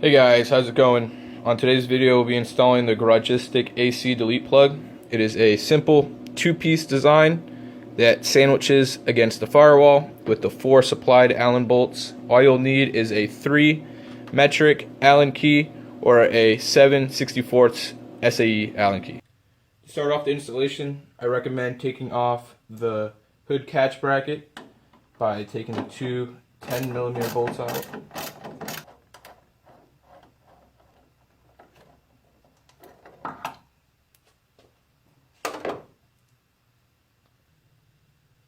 Hey guys, how's it going? On today's video, we'll be installing the Garagistic AC delete plug. It is a simple two-piece design that sandwiches against the firewall with the 4 supplied Allen bolts. All you'll need is a 3 metric Allen key or a 7/64 SAE Allen key. To start off the installation, I recommend taking off the hood catch bracket by taking the 2 10mm bolts out.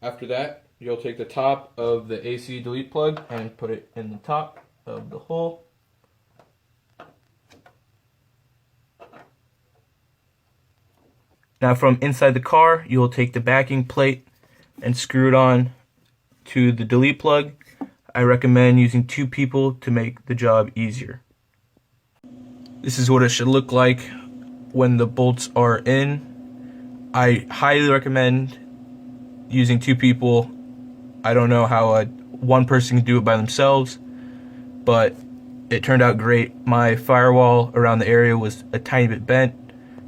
After that, you'll take the top of the AC delete plug and put it in the top of the hole. Now from inside the car, you'll take the backing plate and screw it on to the delete plug. I recommend using 2 people to make the job easier. This is what it should look like when the bolts are in. I highly recommend using 2 people. I don't know how one person can do it by themselves, but it turned out great. My firewall around the area was a tiny bit bent,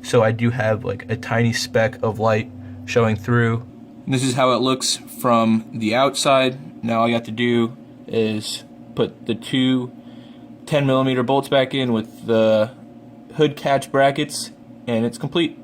so I do have like a tiny speck of light showing through. This is how it looks from the outside. Now all you have to do is put the 2 10mm bolts back in with the hood catch brackets, and it's complete.